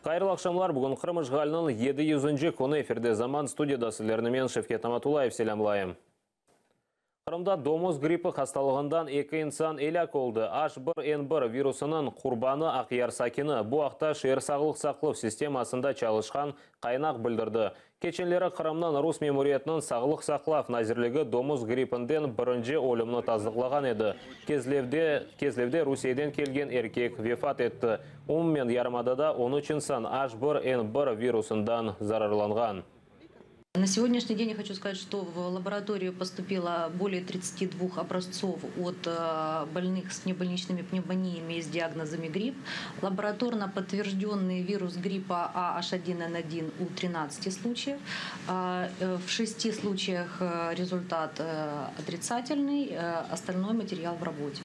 Қайырлы ақшамлар, бүгін Қырым ышғалының 700-ші күні эфирде заман студияда сіздермен Шевкет Аматулаев селямлайым. Қырымда домыз гриппі хасталығындан 2 инсан елек олды. H1N1 вирусының құрбаны Ақияр Сакины бұл ақта шер сағылық сақлық системасында чалышқан қайнақ білдірді. Кеченлері Қырымнан Рус мемориетінің сағылық сақлав назірлігі домыз гриппінден бірінші олымны тазықлаған еді. Кезлевде Русейден келген еркек вефат етті. Уммен ярмадада 13 инсан H1N1 вирусындан зарарланған. На сегодняшний день я хочу сказать, что в лабораторию поступило более 32 образцов от больных с внебольничными пневмониями и с диагнозами грипп. Лабораторно подтвержденный вирус гриппа H1N1 у 13 случаев. В 6 случаях результат отрицательный, остальной материал в работе.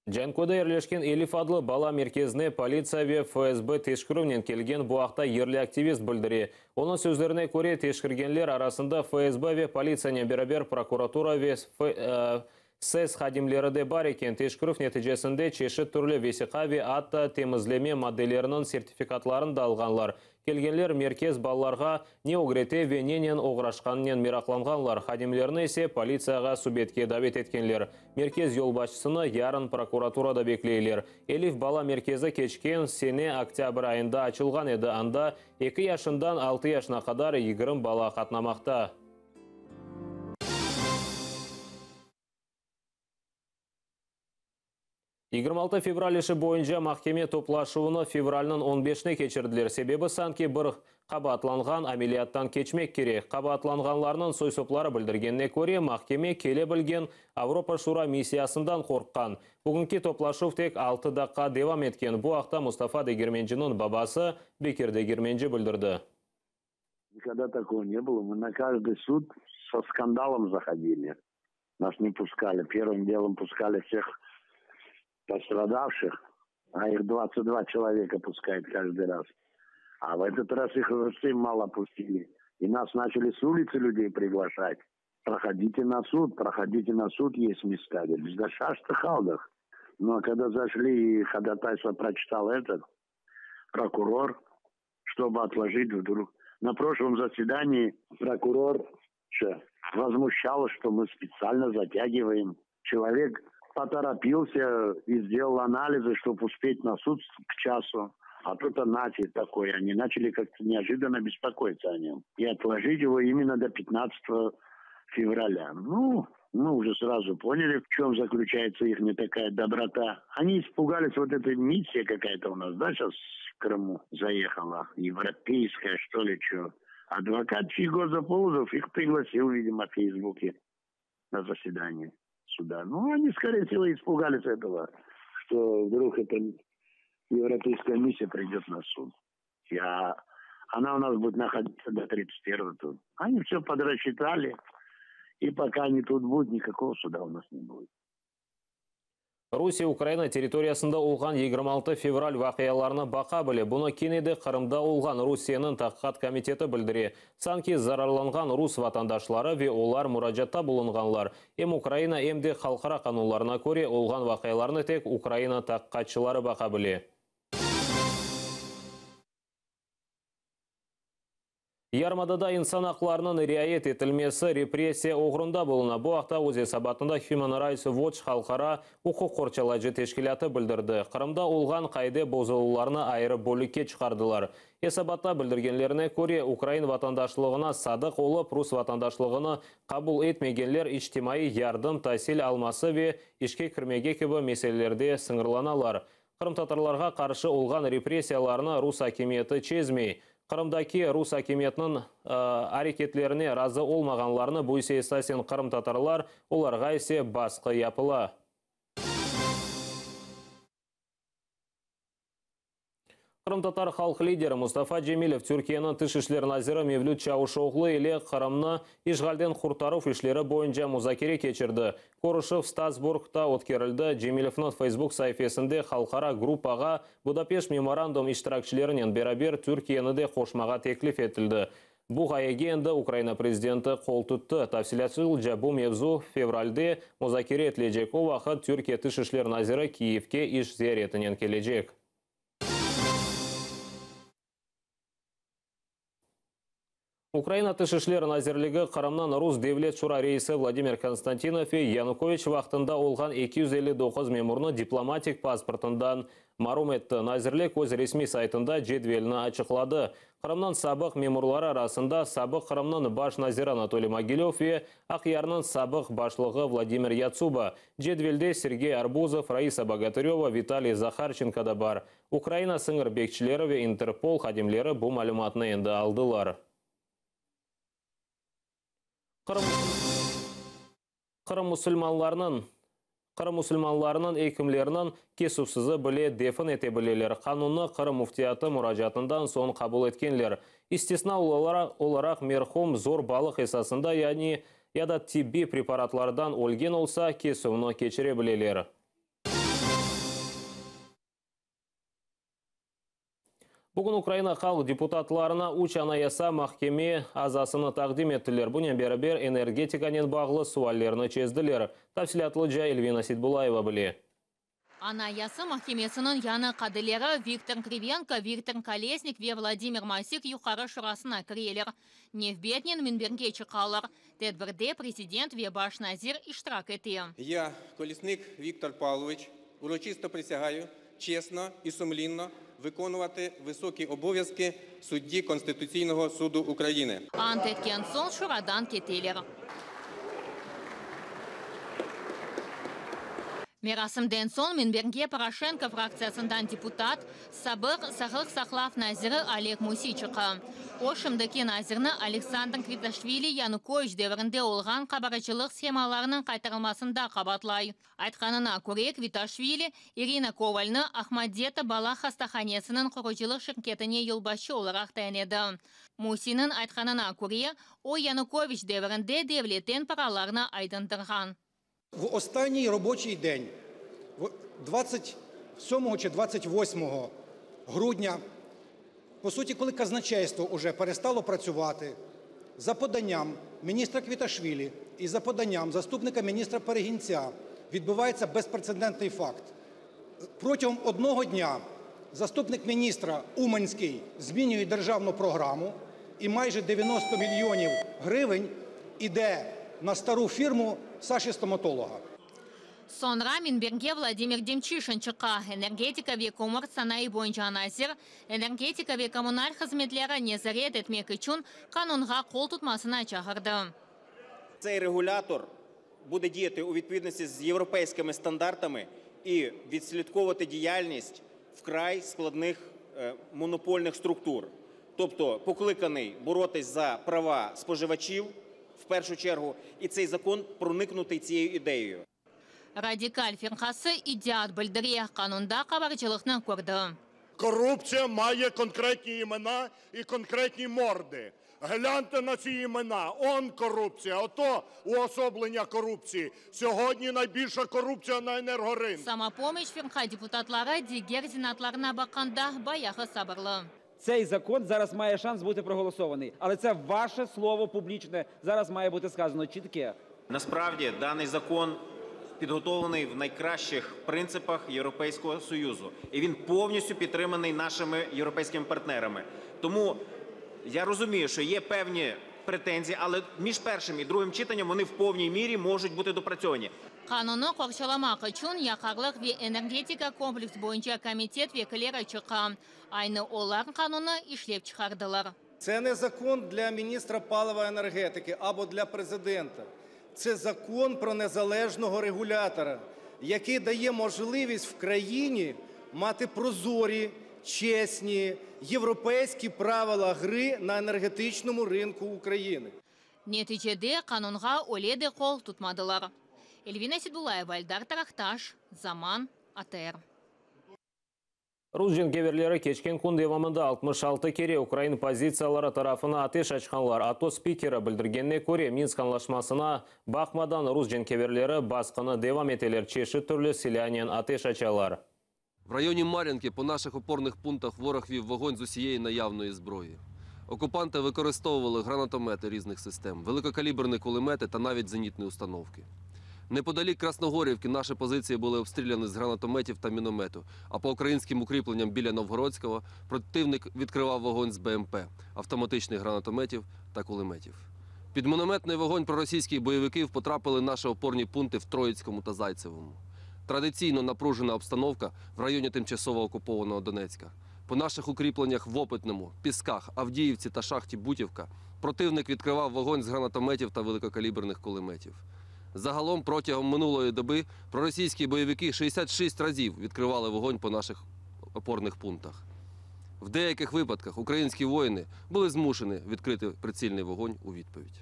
Жанкода ерлешкен Элиф адлы бала мерkezіне полиция ве ФСБ тешкірінен келген бұақта ерлі активист білдіре. Оның сөздеріне көре тешкіргенлер арасында ФСБ ве полицияне берабер прокуратура ве СЭС хадимлері де бар екен. Тешкірів нәтижесінде чеші түрлі весиқа ве атта темізлеме моделерінің сертификатларын да алғанлар. Келгенлер меркез балаларға не огрете ве ненен оғрашқаннен мерақланғанлар. Хадимлеріне есе полицияға субетке давет еткенлер. Меркез елбашысыны ярын прокуратурада беклейлер. Элиф бала меркезі кечкен сене октябрь айында açılған еді. Анда 2 яшындан 6 яшына қадар 20 бала қатнамақта. 26 февралеші бойынша махкеме топлашуыны февралінің 15-не кечірділер. Себебі санки бір қабатланған амелияттан кечмек керек. Қабатланғанларының сойсоплары білдіргенне көре махкеме келе білген Авропа Шура миссиясындан қорыққан. Бүгінгі топлашув тек 6 даққа девам еткен. Бұл ақта Мустафа Дегерменжінің бабасы Бекер Дегерменжі білдірді. Никогда такого не было. Мы на каждый суд со скандалом заходили. Нас не пускали. Первым делом пускали всех пострадавших, а их 22 человека пускают каждый раз. А в этот раз их совсем мало пустили. И нас начали с улицы людей приглашать. Проходите на суд, есть места. Да шашты халдах. Но когда зашли и ходатайство прочитал этот прокурор, чтобы отложить вдруг. На прошлом заседании прокурор возмущался, что мы специально затягиваем. Человек поторопился и сделал анализы, чтобы успеть на суд к часу. А тут начали такое. Они начали как-то неожиданно беспокоиться о нем. И отложить его именно до 15 февраля. Ну, мы уже сразу поняли, в чем заключается их не такая доброта. Они испугались, вот этой миссия какая-то у нас, да, сейчас в Крыму заехала. Европейская, что ли, что. Адвокат Фигоза Полозов их пригласил, видимо, в Фейсбуке на заседание суда. Ну, они, скорее всего, испугались этого, что вдруг эта европейская миссия придет на суд. Она у нас будет находиться до 31-го. Они все подрасчитали, и пока они тут будут, никакого суда у нас не будет. Русия Украина территориясында олған 26 февраль вақияларына бақа біле. Бұны кенеде Қырымда олған Русияның таққат комитеті білдіре. Санки зарарланған рус ватандашлары ве олар мұражатта болынғанлар. Украина емде халқара қануларына көре олған вақияларны тек Украина таққатшылары бақа біле. Ярмадада инсан ақларының riayet етілмесі репрессия оғырында болына. Бұл ақта өз есабатында Human Rights Watch халқара құқық қорчалайжы тешкілаты білдірді. Қырымда олған қайды бозылуларына айыры бөлікке шығардылар. Есабатта білдіргенлеріне көре Украин ватандашлығына садық олып, Рус ватандашлығына қабыл етмегенлер иштимai ярдым тәсіл алмасы ве ішке кірмеге кебі меселелерде сыңырланалар. Қырым татарларға қаршы олған репрессияларына Рус хакимиеті чезмей. Қырымдаки Рус хакимиетінің әрекетлеріне разы олмағанларыны бұйсе естасен Қырым татарлар оларға есе басқы япыла. Қырым татар халық лидері Мустафа Джемилев Түркияның тыш ішлер назиры Мевлют Чаушоғлы еле Қырымны ишғалден құртару ішлері бойынша музакире кечірді. Корышев Стасбургта өткерілді. Джемилевның Facebook сайфесінде халқара группаға Будапешт меморандум иштиракчыларынан берабер Түркияны де қошмаға теклиф етілді. Бұл ғайеге енді Украина президенті қол тұтты. Тәфсилатсыл жабу мевзу февральде музакире етлежек. Ол вақыт Түркия тыш ішлер назиры Киевке иш зиаретінен кележек. Украина тышышлер назерлігі Қырымнан Рус Девлет Шура рейсі Владимир Константинов и Янукович вақтында олған 259 мемурны дипломатик паспортындан марум етті. Назерлік өз ресми сайтында жедвеліні ачықлады. Қырымнан сабық мемурлары арасында сабық Қырымнан баш назир Анатолий Могилев и Ақиярның сабық башлығы Владимир Яцуба. Жедвелде Сергей Арбузов, Раиса Богатырева, Виталий Захарченко да бар. Украина сыңыр бекчілері ве Интерпол қадемлері бұл мәліматыны енді алдылар. Қырым мұсылманларының екімлерінің кесупсызы біле дефін ете білелер. Қануны Қырым муфтияты мұражатындан сон қабыл еткенлер. Истисна оларақ мерхум зор балық есасында, яғни яда тибби препаратлардан өлген олса кесуыны кечіре білелер. Бүгін Украина халық депутатларына үч анаяса махкеме азасыны тақдим еттілер. Бұнен бері энергетиканен бағылы суаллеріні чезділер. Тәпсілатлы жа Эльвина Сидбулаева біле. Анаясы махкемесінің яны қадылері Виктор Кривенко, Виктор Колесник ве Владимир Масик юқары шырасына кірелер. Невбетнен Минберге чықалар. Тедбірде президент ве баш назир іштирак еті. Я, Колесник Віктор Павлович, урочисто присягаю чесно і сумлінно виконувати високі обов'язки судді Конституційного суду України. Антеткен сон шурадан кетелер. Мерасымден сон Минберге Порошенко фракциясындан депутат Сабық Сахық Сахлав назиры Олег Муси чықы. Ошымдыки назирны Александр Квиташвили Янукович дәвірінде олған қабарачылық схемаларының қайтарылмасында қабатлай. Айтқанына көре Квиташвили Ирина Ковальны Ахмадета бала хастаханесінің құрыжылық шirketіне елбашы оларақ тәнеді. Мусинің айтқанына көре о Янукович дәвірінде девлеттен параларны айдындырған. В останній робочий день, 27 чи 28 грудня, по суті, коли казначейство уже перестало працювати, за поданням міністра Квіташвілі і за поданням заступника міністра Перегінця відбувається безпрецедентний факт. Протягом одного дня заступник міністра Уманський змінює державну програму і майже 90 мільйонів гривень іде на стару фірму Саші-стоматолога. Sonra Минберге Владимир Демчишин чықа. Энергетика ве коммерц санайы бойынша назир, энергетика ве коммуналь қызметлері незарет етмек үшін канунға қол тұтмасына чағырды. Цей регулятор буде діяти у відповідності з європейськими стандартами і відслідковувати діяльність вкрай складних монопольних структур. Тобто покликаний боротись за права споживачів, в першу чергу, і цей закон проникнутий цією ідеєю. Радикаль фирқасы идеат білдіре қанунда қабарчылықны көрді. Корупція має конкретні імена і конкретні морди. Гляньте на ці імена. Он корупція, ото уособлення корупції. Сьогодні найбільша корупція на енергоринку. Самопоміч фирқа депутатлары дегер зинатларына бақанда баяғы сабырлы. Цей закон зараз має шанс бути проголосований. Але це ваше слово публічне. Зараз має бути сказано чітке. Насправді, даний закон підготовлений в найкращих принципах Європейського Союзу. І він повністю підтриманий нашими європейськими партнерами. Тому я розумію, що є певні претензії, але між першим і другим читанням вони в повній мірі можуть бути допрацьовані. Қануны қоршаламақ үшін яқарлық ве энергетика комплекс бойынша комитет векілері чықа. Айны олар қануны ішлеп чықардылар. Це не закон для міністра палива і енергетики або для президента. Це закон про незалежного регулятора, який дає можливість в країні мати прозорі, чесні, європейські правила гри на енергетичному ринку України. Нетижеде қанунға оледе қол тұтмадылар. Эльвина Сидбулаева, Эльдар Тарахташ, Заман, АТР. Рус женкеверлері кечкен күн девамында 66 кере Украин позициялары тарафына атеш ашқанлар. Ато спикері білдіргенне көре Минск анлашмасына бақмадан рус женкеверлері басқыны девам етелер чеші түрлі селянин атеш ачалар. В районі Мар'їнки по наших опорних пунктах ворог вів вогонь з усієї наявної зброї. Окупанти використовували гранатомети різних систем, великокаліберні кулемети та навіть зенітні установки. Неподалік Красногорівки наші позиції були обстріляні з гранатометів та міномету, а по українським укріпленням біля Новгородського противник відкривав вогонь з БМП, автоматичних гранатометів та кулеметів. Під мінометний вогонь проросійських бойовиків потрапили наші опорні пункти в Троїцькому та Зайцевому. Традиційно напружена обстановка в районі тимчасово окупованого Донецька. По наших укріпленнях в Опитному, Пісках, Авдіївці та шахті Бутівка противник відкривав вогонь з гранатометів та великокаліберних кулеметів. Загалом протягом минулої доби проросійські бойовики 66 разів відкривали вогонь по наших опорних пунктах. В деяких випадках українські воїни були змушені відкрити прицільний вогонь у відповідь.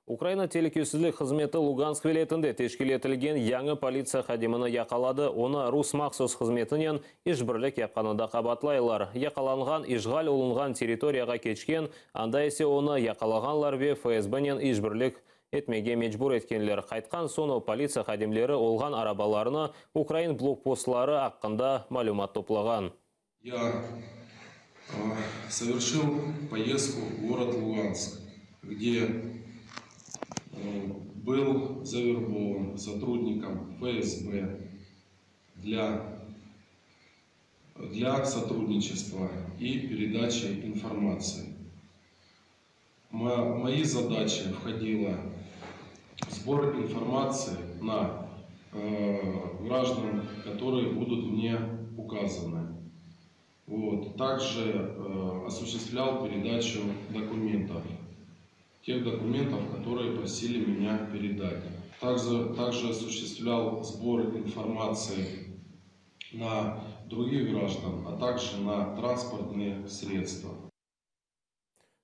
Украина телекөсізлік қызметі Луганск вилетінде тешкілетілген яңы полиция хадиманы яқалады. Оны рус мақсус қызметінен ишбірлік япқанында қабатлайлар. Яқаланған ишғал олынған территорияға кечкен, анда есе оны яқалағанлар ве ФСБ-нен ишбірлік етмеге мечбур еткенлер. Қайтқан соны полиция хадимлері олған арабаларына Украин блокпостлары аққында малюмат топлаған. Я совершил поездку в город Луганск, где был завербован сотрудником ФСБ для сотрудничества и передачи информации. Мои задачи входила сбор информации на граждан, которые будут мне указаны. Также осуществлял передачу документов. Тех документов, которые просили меня передать. Также осуществлял сбор информации на других граждан, а также на транспортные средства.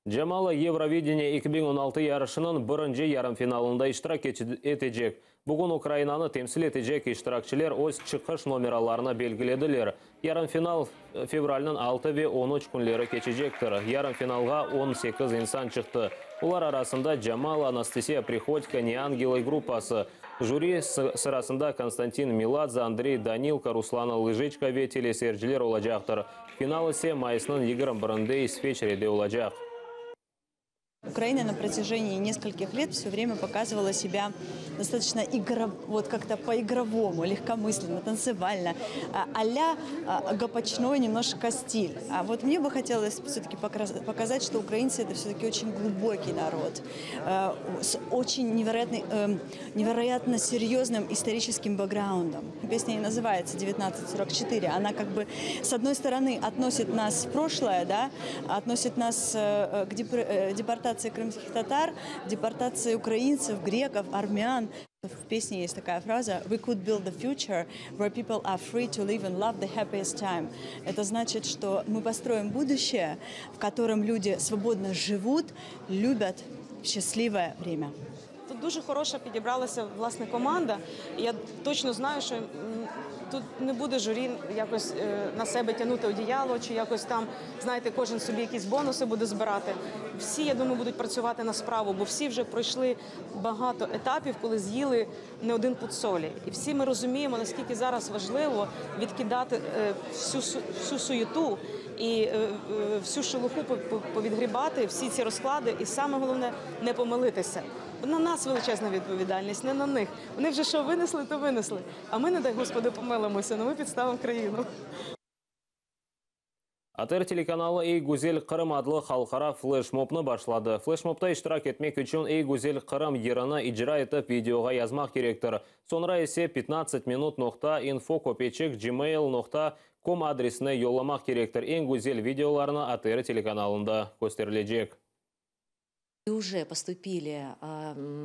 Джамала Евровидение 2016 ярышының бірінші ярым финалында иштирак етежек. Бүгін Украинаны темсил етежек иштиракчылар өз чыққыш номераларына белгіледілер. Ярым финал февральның 6 ве 13 күнлері кечежектір. Ярым финалға 18 инсан чықты. Олар арасында Джамала, Анастасия Приходько, Неангелы группасы. Жюри сырасында Константин Меладзе, Андрей Данилко, Руслана Лыжичка ве телесерджілер олажақтыр. Финал есе майысының 21-де исфечереде олажақ. Украина на протяжении нескольких лет все время показывала себя достаточно как-то по-игровому, легкомысленно, танцевально, а-ля гопачной немножко стиль. А вот мне бы хотелось все-таки показать, что украинцы это все-таки очень глубокий народ, с очень невероятно серьезным историческим бэкграундом. Песня и называется «1944». Она как бы с одной стороны относит нас в прошлое, да, относит нас к депортации крымских татар, депортации украинцев, греков, армян. В песне есть такая фраза «We could build a future where people are free to live and love the happiest time». Это значит, что мы построим будущее, в котором люди свободно живут, любят счастливое время. Тут дуже хороша підібралася, власне, команда. І я точно знаю, що тут не буде журі якось на себе тягнути одіяло, чи якось там, знаєте, кожен собі якісь бонуси буде збирати. Всі, я думаю, будуть працювати на справу, бо всі вже пройшли багато етапів, коли з'їли не один пуд солі. І всі ми розуміємо, наскільки зараз важливо відкидати всю суєту і всю шелуху повідгрібати, всі ці розклади, і саме головне – не помилитися. На нас величезна відповідальність, не на них. Вони вже що винесли, то винесли. А ми, не дай Господи, помилимося, но ми підставимо країну. Атер телеканалы «Эй Гузель Қырым» адлы халқара флешмобны башлады. Флешмобта иштирак етмек үшін «Эй Гузель Қырым» еріні ижра етіп видеоға язмақ керектір. Сонра есе 15minut.info@gmail.com адресіне йолламақ керектір. «Эй Гузель» видеоларына Атер телеканалында көстерілежек. Уже поступили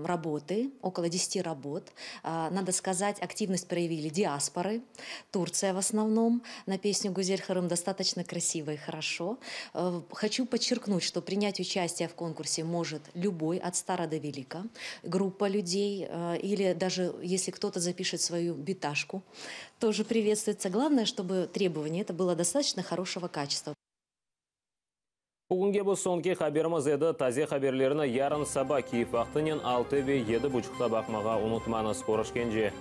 работы, около 10 работ. Надо сказать, активность проявили диаспоры. Турция в основном. На песню «Гузель Кырым» достаточно красиво и хорошо. Хочу подчеркнуть, что принять участие в конкурсе может любой, от стара до велика. Группа людей или даже если кто-то запишет свою биташку, тоже приветствуется. Главное, чтобы требование это было достаточно хорошего качества. Бүгінге бұл соңғы хаберіміз еді. Тазе хаберлеріні ярын саба кейіп вақтынен 6 ве 7 бұчықта бақмаға ұнытманы скорышкенже.